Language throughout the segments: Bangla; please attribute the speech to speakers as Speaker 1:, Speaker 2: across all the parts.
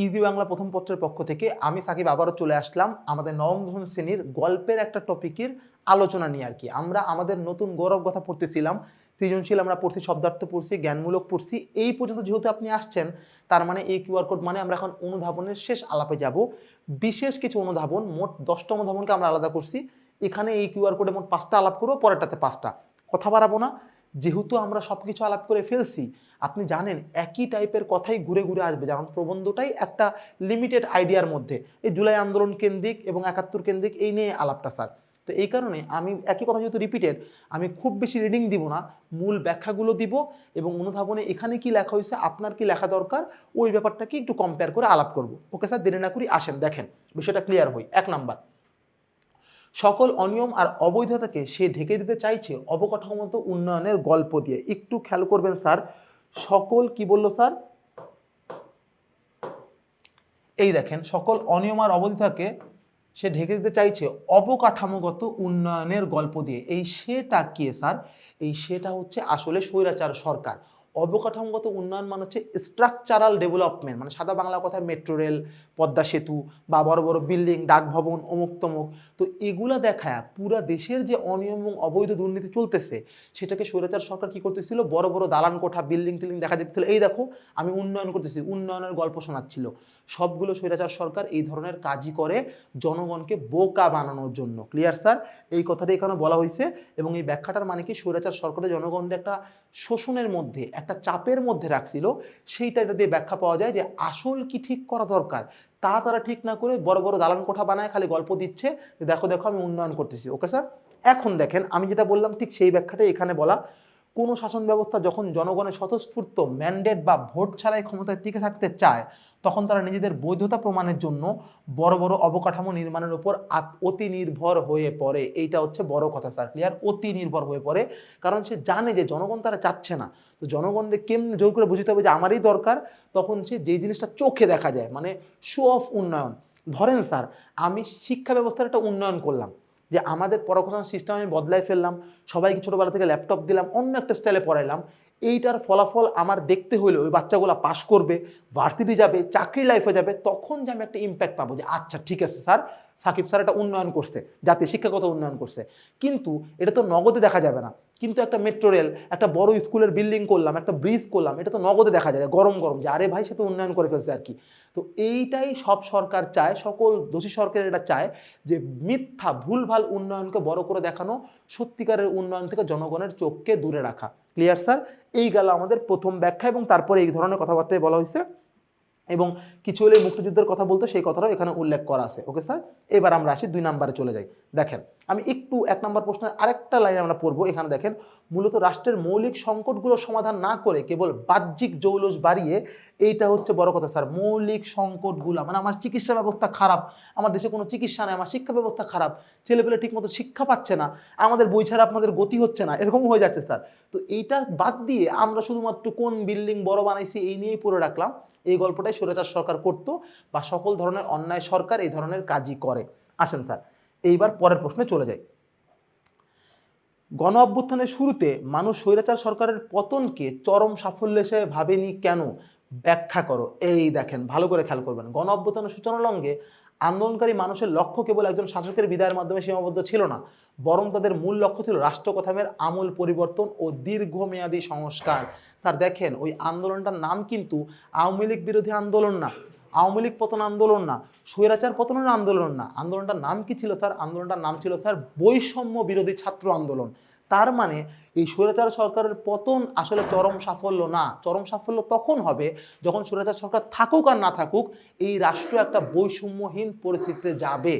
Speaker 1: ইজি বাংলা প্রথম পত্রের পক্ষ থেকে আমি সাকিব আবারও চলে আসলাম আমাদের নবম দশম শ্রেণীর গল্পের একটা টপিকের আলোচনা নিয়ে আর কি। আমরা আমাদের নতুন গৌরব কথা পড়তেছিলাম, সৃজনশীল আমরা পড়ছি, শব্দার্থ পড়ছি, জ্ঞানমূলক পড়ছি। এই পর্যন্ত যেহেতু আপনি আসছেন, তার মানে এই কিউআর কোড মানে আমরা এখন অনুধাবনের শেষ আলাপে যাব। বিশেষ কিছু অনুধাবন, মোট 10টা অনুধাবনকে আমরা আলাদা করছি। এখানে এই কিউআর কোডে মোট 5টা আলাপ করবো, পরেরটাতে 5টা। কথা বাড়াবো না, যেহেতু আমরা সব কিছু আলাপ করে ফেলছি, আপনি জানেন একই টাইপের কথাই ঘুরে ঘুরে আসবে, যেমন প্রবন্ধটাই একটা লিমিটেড আইডিয়ার মধ্যে, এই জুলাই আন্দোলন কেন্দ্রিক এবং 71 কেন্দ্রিক এই নিয়ে আলাপটা স্যার। তো এই কারণে আমি একই কথা যেহেতু রিপিটেড, আমি খুব বেশি রিডিং দিব না, মূল ব্যাখ্যাগুলো দিব এবং অনুধাবনে এখানে কি লেখা হয়েছে, আপনার কি লেখা দরকার, ওই ব্যাপারটাকে একটু কম্পেয়ার করে আলাপ করব। ওকে স্যার, দেরি না করি, আসেন দেখেন বিষয়টা ক্লিয়ার হই। 1 নাম্বার, সকল অনিয়ম আর অবৈধতাকে সে ঢেকে দিতে চাইছে অবকাঠামোগত উন্নয়নের গল্প দিয়ে। একটু খেয়াল করবেন স্যার, সকল কি বললো স্যার, এই দেখেন সকল অনিয়ম আর অবৈধতাকে সে ঢেকে দিতে চাইছে অবকাঠামোগত উন্নয়নের গল্প দিয়ে। এই সেটা কি স্যার? এই সেটা হচ্ছে আসলে স্বৈরাচার সরকার। অবকাঠামোগত উন্নয়ন মানে হচ্ছে স্ট্রাকচারাল ডেভেলপমেন্ট, মানে সাদা বাংলা কথায় মেট্রো রেল, পদ্মা সেতু বা বড় বড় বিল্ডিং, ডাক ভবন, অমুক তমুক। তো এগুলা দেখায় পুরা দেশের যে অনিয়ম এবং অবৈধ দুর্নীতি চলতেছে, সেটাকে স্বৈরাচার সরকার কি করতেছিল, বড় বড় দালান কোঠা, বিল্ডিং টিল্ডিং দেখা দিচ্ছিল, এই দেখো আমি উন্নয়ন করতেছি, উন্নয়নের গল্প শোনাচ্ছিল। সবগুলো স্বৈরাচার সরকার এই ধরনের কাজই করে জনগণকে বোকা বানানোর জন্য। Clear sir? এই কথাটা এখানে বলা হয়েছে এবং এই ব্যাখ্যাটার মানে কি, স্বৈরাচার সরকারের জনগণকে একটা শোষণের মধ্যে, একটা চাপের মধ্যে রাখছিল। সেইটা এটা দিয়ে ব্যাখ্যা পাওয়া যায় যে আসল কি ঠিক করা দরকার তা তারা ঠিক না করে বড় বড় দালান কোঠা বানায় খালি গল্প দিচ্ছে যে দেখো দেখো আমি উন্নয়ন করতেছি। ওকে স্যার, এখন দেখেন আমি যেটা বললাম ঠিক সেই ব্যাখ্যাটাই এখানে বলা। কোনো শাসন ব্যবস্থা যখন জনগণের স্বতঃস্ফূর্ত ম্যান্ডেট বা ভোট ছাড়াই ক্ষমতায় টিকে থাকতে চায়, তখন তারা নিজেদের বৈধতা প্রমাণের জন্য বড় বড় অবকাঠামো নির্মাণের উপর অতি নির্ভর হয়ে পড়ে। এইটা হচ্ছে বড় কথা স্যার। ক্লিয়ার? অতি নির্ভর হয়ে পড়ে, কারণ সে জানে যে জনগণ তারা চাচ্ছে না। তো জনগণকে কেমনে জোর করে বুঝতে হবে যে আমারই দরকার, তখন সে যেই জিনিসটা চোখে দেখা যায়, মানে শো অফ উন্নয়ন। ধরেন স্যার, আমি শিক্ষা ব্যবস্থার একটা উন্নয়ন করলাম, যে আমাদের পড়াশোনার সিস্টেম আমি বদলাই ফেললাম, সবাইকে ছোটোবেলা থেকে ল্যাপটপ দিলাম, অন্য একটা স্টাইলে পড়াইলাম। এইটার ফলাফল আমার দেখতে হলে ওই বাচ্চাগুলো পাস করবে, ভার্সিটি যাবে, চাকরি লাইফে যাবে, তখন যে আমি একটা ইম্প্যাক্ট পাবো যে আচ্ছা ঠিক আছে স্যার, সাকিব স্যার একটা উন্নয়ন করছে, জাতীয় শিক্ষাগত উন্নয়ন করছে। কিন্তু এটা তো নগদে দেখা যাবে না। কিন্তু একটা মেট্রো রেল, একটা বড় স্কুলের বিল্ডিং করলাম, একটা ব্রিজ করলাম, এটা তো নগদে দেখা যায় গরম গরম, যে আরে ভাই সে তো উন্নয়ন করে ফেলছে আর কি। তো এইটাই সব সরকার চায়, সকল দোষী সরকার এটা চায়, যে মিথ্যা ভুলভাল উন্নয়নকে বড় করে দেখানো, সত্যিকারের উন্নয়ন থেকে জনগণের চোখকে দূরে রাখা। Clear sir? এই গেল আমাদের প্রথম ব্যাখ্যা এবং তারপরে এই ধরনের কথাবার্তায় বলা হয়েছে এবং কিছু হলে মুক্তিযুদ্ধের কথা বলতে সেই কথাটাও এখানে উল্লেখ করা আছে। ওকে স্যার, এবার আমরা আসি 2 নাম্বারে চলে যাই। দেখেন আমি একটু 1 নাম্বার প্রশ্নের আরেকটা লাইন আমরা পড়বো। এখানে দেখেন, মূলত রাষ্ট্রের মৌলিক সংকটগুলো সমাধান না করে কেবল বাহ্যিক জৌলুস বাড়িয়ে, এইটা হচ্ছে বড় কথা স্যার। মৌলিক সংকটগুলো মানে আমার চিকিৎসা ব্যবস্থা খারাপ, আমার দেশে কোনো চিকিৎসা নেই, আমার শিক্ষা ব্যবস্থা খারাপ, ছেলেপেলে ঠিকমতো শিক্ষা পাচ্ছে না, আমাদের বই ছাড়া আপনাদের গতি হচ্ছে না, এরকম হয়ে যাচ্ছে স্যার। তো এইটা বাদ দিয়ে আমরা শুধুমাত্র কোন বিল্ডিং বড় বানাইছি এই নিয়েই পড়ে রাখলাম। এই গল্পটাই স্বৈরাচার সরকার করতো বা সকল ধরনের অন্যায় সরকার এই ধরনের কাজই করে। আসেন স্যার, এইবার পরের প্রশ্নে চলে যাই। গণ অভ্যুত্থানের শুরুতে মানুষ স্বৈরাচার সরকারের পতনকে চরম সাফল্য হিসেবে ভাবেনি কেন? ব্যাখ্যা করো। এই দেখেন ভালো করে খেয়াল করবেন, গণ অভ্যুত্থানের সূচনা লগ্নে আন্দোলনকারী মানুষের লক্ষ্য কেবল একজন শাসকের বিদায়ের মাধ্যমে সীমাবদ্ধ ছিল না, বরং তাদের মূল লক্ষ্য ছিল রাষ্ট্র কাঠামোর আমূল পরিবর্তন ও দীর্ঘমেয়াদী সংস্কার। স্যার দেখেন, ওই আন্দোলনটার নাম কিন্তু আওয়ামী লীগ বিরোধী আন্দোলন না, আওয়ামী লীগ পতন আন্দোলন না, স্বৈরাচার পতনের আন্দোলন না। আন্দোলনটার নাম কি ছিল স্যার? আন্দোলনটার নাম ছিল স্যার বৈষম্য বিরোধী ছাত্র আন্দোলন। তার মানে এই স্বৈরাচার সরকারের পতন আসলে চরম সাফল্য না। চরম সাফল্য তখন হবে যখন স্বৈরাচার সরকার থাকুক আর না থাকুক, এই রাষ্ট্র একটা বৈষম্যহীন পরিস্থিতিতে যাবে।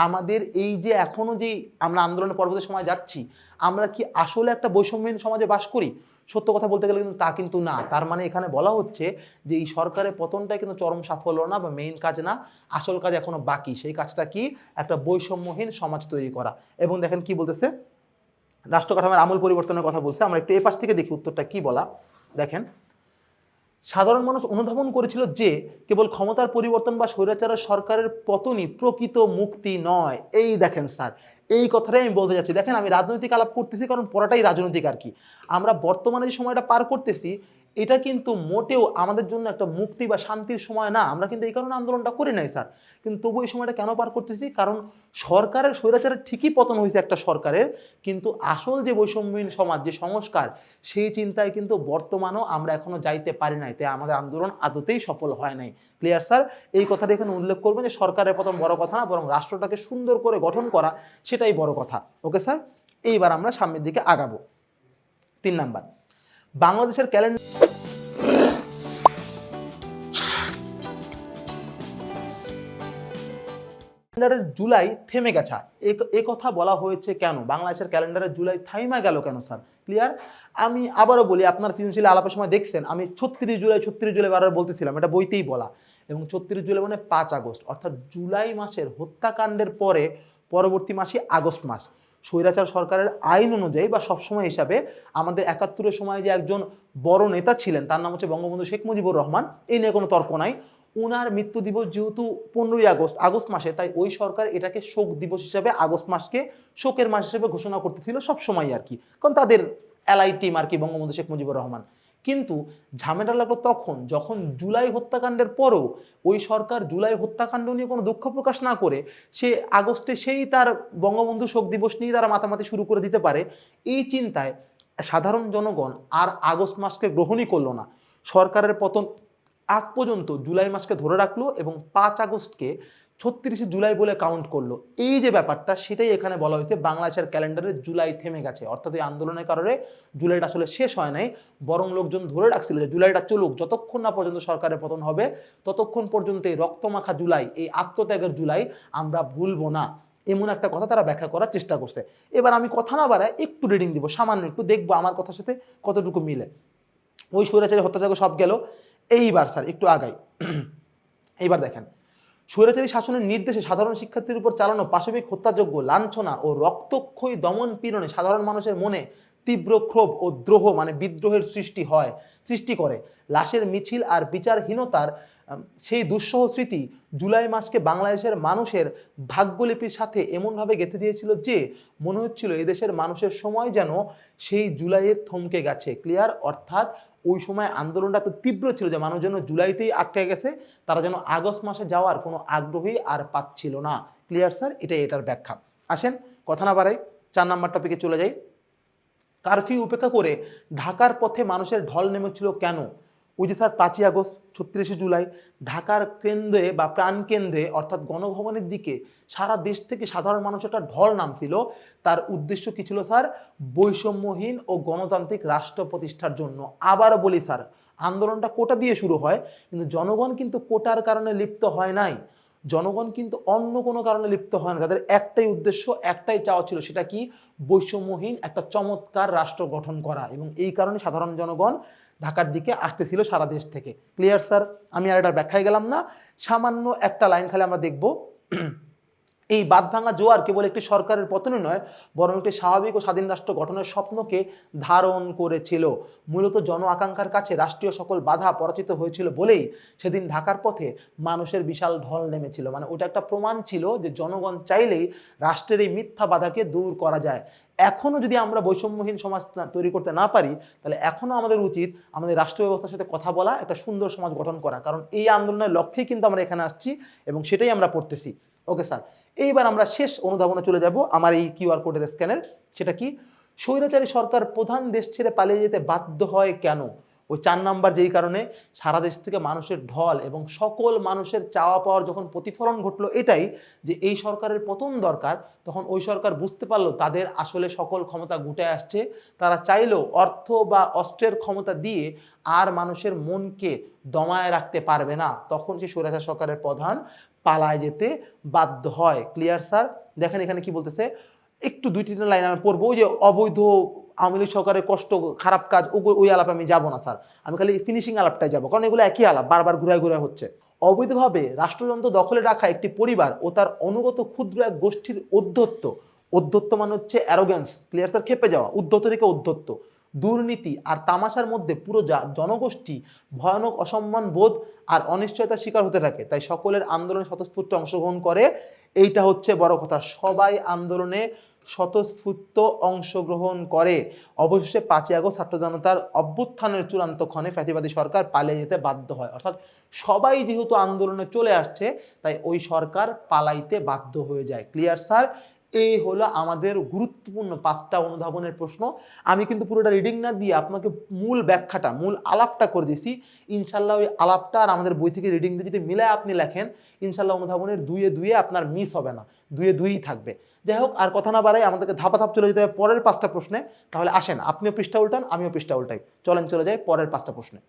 Speaker 1: আমাদের এই যে এখনো যে আমরা আন্দোলনের পরবর্তী সময় যাচ্ছি, আমরা কি আসলে একটা বৈষম্যহীন সমাজে বাস করি? সত্য কথা বলতে গেলে কিন্তু তা কিন্তু না। তার মানে এখানে বলা হচ্ছে যে এই সরকারের পতনটাই কিন্তু চরম সাফল্য না বা মেইন কাজ না, আসল কাজ এখনো বাকি। সেই কাজটা কি? একটা বৈষম্যহীন সমাজ তৈরি করা। এবং দেখেন কি বলতেছে, রাষ্ট্র কাঠামোর আমূল পরিবর্তনের কথা বলছে। আমরা একটু এপাশ থেকে দেখি উত্তরটা কি বলা। দেখেন, সাধারণ মানুষ অনুধাবন করেছিল যে কেবল ক্ষমতার পরিবর্তন বা স্বৈরাচারের সরকারের পতনই প্রকৃত মুক্তি নয়। এই দেখেন স্যার, এই কথাটাই আমি বলতে যাচ্ছি। দেখেন আমি রাজনৈতিক আলাপ করতেছি কারণ পড়াটাই রাজনৈতিক আর কি। আমরা বর্তমানে যে সময়টা পার করতেছি, এটা কিন্তু মোটেও আমাদের জন্য একটা মুক্তি বা শান্তির সময় না। আমরা কিন্তু এই কারণে আন্দোলনটা করি নাই স্যার। কিন্তু তবু এই সময়টা কেন পার করতেছি? কারণ সরকারের স্বৈরাচারের ঠিকই পতন হয়েছে একটা সরকারের, কিন্তু আসল যে বৈষম্যহীন সমাজ, যে সংস্কার, সেই চিন্তায় কিন্তু বর্তমানেও আমরা এখনো যাইতে পারি নাই। তাই আমাদের আন্দোলন আদতেই সফল হয় নাই। Clear sir? এই কথাটা এখানে উল্লেখ করবেন যে সরকারের পতন বড় কথা না, বরং রাষ্ট্রটাকে সুন্দর করে গঠন করা সেটাই বড় কথা। Okay sir? এইবার আমরা সামনের দিকে আগাবো। 3 নাম্বার, বাংলাদেশের ক্যালেন্ডারের জুলাই থেমে গেছে। এ কথা বলা হয়েছে কেন? বাংলাদেশের ক্যালেন্ডারের জুলাই থাইমা গেল কেন স্যার? ক্লিয়ার? আমি আবারও বলি, আপনার সৃজনশীল আলাপের সময় দেখছেন আমি 36 জুলাই বারবার বলতেছিলাম, এটা বইতেই বলা। এবং 36 জুলাই মানে 5 আগস্ট, অর্থাৎ জুলাই মাসের হত্যাকাণ্ডের পরে পরবর্তী মাসই আগস্ট মাস। স্বৈরাচার সরকারের আইন অনুযায়ী বা সবসময় হিসাবে আমাদের 71-এর সময় যে একজন বড় নেতা ছিলেন, তার নাম হচ্ছে বঙ্গবন্ধু শেখ মুজিবুর রহমান, এই নিয়ে কোনো তর্ক নাই। উনার মৃত্যু দিবস যেহেতু 15ই আগস্ট মাসে, তাই ওই সরকার এটাকে শোক দিবস হিসাবে আগস্ট মাসকে শোকের মাস হিসেবে ঘোষণা করতেছিল সবসময় আর কি, কারণ তাদের এলআই টিম আর কি, বঙ্গবন্ধু শেখ মুজিবুর রহমান। কিন্তু ঝামেলা লাগলো তখন যখন জুলাই হত্যাকাণ্ডের পরও ওই সরকার জুলাই হত্যাকাণ্ড নিয়ে কোনো দুঃখ প্রকাশ না করে সে আগস্টে সেই তার বঙ্গবন্ধু শোক দিবস নিয়ে তারা মাতামাতি শুরু করে দিতে পারে। এই চিন্তায় সাধারণ জনগণ আর আগস্ট মাসকে গ্রহণই করলো না। সরকারের পতন আগ পর্যন্ত জুলাই মাসকে ধরে রাখলো এবং 5 আগস্টকে 36 জুলাই বলে কাউন্ট করলো। এই যে ব্যাপারটা, সেটাই এখানে বলা হয়েছে বাংলাদেশের ক্যালেন্ডারে জুলাই থেমে গেছে। অর্থাৎ এই আন্দোলনের কারণে জুলাইটা আসলে শেষ হয় নাই, বরং লোকজন ধরে রাখছিল যে জুলাইটা চলুক, যতক্ষণ না পর্যন্ত সরকারের পতন হবে ততক্ষণ পর্যন্ত এই রক্তমাখা জুলাই, এই আত্মত্যাগের জুলাই আমরা ভুলবো না, এমন একটা কথা তারা ব্যাখ্যা করার চেষ্টা করছে। এবার আমি কথা না বাড়ায় একটু রিডিং দিব, সামান্য একটু, দেখবো আমার কথার সাথে কতটুকু মিলে। ওই স্বৈরাচারী হত্যাযজ্ঞ সব গেল। এইবার স্যার একটু আগাই। এইবার দেখেন, স্বৈরাচারী শাসনের নির্দেশে সাধারণ শিক্ষার্থীর উপর চালানো পাশবিক হত্যাযজ্ঞ, লাঞ্ছনা ও রক্তক্ষয়ী দমন পীড়নে সাধারণ মানুষের মনে তীব্র ক্ষোভ ও দ্রোহ মানে বিদ্রোহের সৃষ্টি করে। লাশের মিছিল আর বিচারহীনতার সেই দুঃসহ স্মৃতি জুলাই মাসকে বাংলাদেশের মানুষের ভাগ্যলিপির সাথে এমনভাবে গেঁথে দিয়েছিল যে মনে হচ্ছিল এদেশের মানুষের সময় যেন সেই জুলাইয়ের থমকে গেছে। ক্লিয়ার? অর্থাৎ ওই সময় আন্দোলনটা তো তীব্র ছিল যে মানুষ যেন জুলাইতেই আটকে গেছে, তারা যেন আগস্ট মাসে যাওয়ার কোনো আগ্রহী আর পাচ্ছিল না। Clear sir? এটার ব্যাখ্যা। আসেন কথা না বাড়াই, 4 নাম্বার টপিকে চলে যাই। কারফিউ উপেক্ষা করে ঢাকার পথে মানুষের ঢল নেমেছিল কেন? ওই যে স্যার 5ই আগস্ট, 36 জুলাই, ঢাকার কেন্দ্রে বা প্রাণকেন্দ্রে অর্থাৎ গণভবনের দিকে সারা দেশ থেকে সাধারণ মানুষের একটা ঢল নামছিল। তার উদ্দেশ্য কি ছিল স্যার? বৈষম্যহীন ও গণতান্ত্রিক রাষ্ট্র প্রতিষ্ঠার জন্য। আবার বলি স্যার, আন্দোলনটা কোটা দিয়ে শুরু হয়, কিন্তু জনগণ কিন্তু কোটার কারণে লিপ্ত হয় নাই। জনগণ কিন্তু অন্য কোনো কারণে লিপ্ত হয় না। তাদের একটাই উদ্দেশ্য, একটাই চাওয়া ছিল, সেটা কি? বৈষম্যহীন একটা চমৎকার রাষ্ট্র গঠন করা। এবং এই কারণে সাধারণ জনগণ ঢাকার দিকে আসতেছিল সারা দেশ থেকে। Clear sir? আমি আর এটার ব্যাখ্যায় গেলাম না, সামান্য একটা লাইন খালি আমরা দেখব। এই বাঁধভাঙা জোয়ার কেবল একটি সরকারের পতনই নয়, বরং একটি স্বাভাবিক ও স্বাধীন রাষ্ট্র গঠনের স্বপ্নকে ধারণ করেছিল। মূলত জন আকাঙ্ক্ষার কাছে রাষ্ট্রীয় সকল বাধা পরাজিত হয়েছিল বলেই সেদিন ঢাকার পথে মানুষের বিশাল ঢল নেমেছিল। মানে ওটা একটা প্রমাণ ছিল যে জনগণ চাইলেই রাষ্ট্রের এই মিথ্যা বাধাকে দূর করা যায়। এখনো যদি আমরা বৈষম্যহীন সমাজ তৈরি করতে না পারি, তাহলে এখনো আমাদের উচিত আমাদের রাষ্ট্র ব্যবস্থার সাথে কথা বলা, একটা সুন্দর সমাজ গঠন করা। কারণ এই আন্দোলনের লক্ষ্যেই কিন্তু আমরা এখানে আসছি এবং সেটাই আমরা পড়তেছি। ওকে স্যার, এইবার আমরা শেষ অনুধাবনে চলে যাব আমার এই কিউআর কোডের স্ক্যানের। সেটা কি? স্বৈরাচারী সরকার প্রধান দেশ ছেড়ে পালিয়ে যেতে বাধ্য হয় কেন? ওই 4 নাম্বার, যেই কারণে সারা দেশ থেকে মানুষের ঢল এবং সকল মানুষের চাওয়া পাওয়ার যখন প্রতিফলন ঘটলো এটাই যে এই সরকারের পতন দরকার, তখন ওই সরকার বুঝতে পারলো তাদের আসলে সকল ক্ষমতা গুটে আসছে। তারা চাইলেও অর্থ বা অস্ত্রের ক্ষমতা দিয়ে আর মানুষের মনকে দমায় রাখতে পারবে না। তখন সেই স্বৈরাচার সরকারের প্রধান পালায় যেতে বাধ্য হয়। Clear sir? দেখেন এখানে কি বলতেছে, একটু 2-3 লাইন আমি পড়বো। ওই যে অবৈধ আওয়ামী লীগ সরকারের কষ্ট, খারাপ কাজ, ওই আলাপে আমি যাবো না স্যার, আমি খালি ফিনিশিং আলাপটাই যাবো, কারণ এগুলো একই আলাপ, বারবার ঘুরায় হচ্ছে। অবৈধভাবে রাষ্ট্রযন্ত্র দখলে রাখা একটি পরিবার ও তার অনুগত ক্ষুদ্র এক গোষ্ঠীর অধ্যত্ব মানে হচ্ছে অ্যারোগ্যান্স। Clear sir? খেপে যাওয়া, উদ্ধত্ত থেকে অধ্যত্ত, দুর্নীতি আর তামাশার মধ্যে পুরো জনগোষ্ঠী ভয়ানক অসম্মান বোধ আর অনিশ্চয়তার শিকার হতে থাকে। তাই সকলের আন্দোলনে স্বতঃস্ফূর্ত অংশগ্রহণ করে, এইটা হচ্ছে বড় কথা। সবাই আন্দোলনে স্বতঃস্ফূর্ত অংশগ্রহণ করে। অবশেষে 5ই আগস্ট ছাত্র জনতার অভ্যুত্থানের চূড়ান্ত ক্ষণে ফ্যাসিবাদী সরকার পালিয়ে যেতে বাধ্য হয়। অর্থাৎ সবাই যেহেতু আন্দোলনে চলে আসছে, তাই ওই সরকার পালাইতে বাধ্য হয়ে যায়। Clear sir? এই হলো আমাদের গুরুত্বপূর্ণ 5টা অনুধাবনের প্রশ্ন। আমি কিন্তু পুরোটা রিডিং না দিয়ে আপনাকে মূল ব্যাখ্যাটা, মূল আলাপটা করে দিয়েছি। ইনশাল্লাহ ওই আলাপটা আর আমাদের বই থেকে রিডিং দিয়ে যদি মিলায় আপনি লেখেন, ইনশাল্লাহ অনুধাবনের 2-এ আপনার মিস হবে না, 2-এ থাকবে। যাই হোক, আর কথা না বাড়াই, আমাদেরকে ধাপা ধাপ চলে যেতে হবে পরের 5টা প্রশ্নে। তাহলে আসেন, আপনিও পৃষ্ঠা উল্টান, আমিও পৃষ্ঠা উল্টাই। চলেন চলে যাই পরের 5টা প্রশ্নে।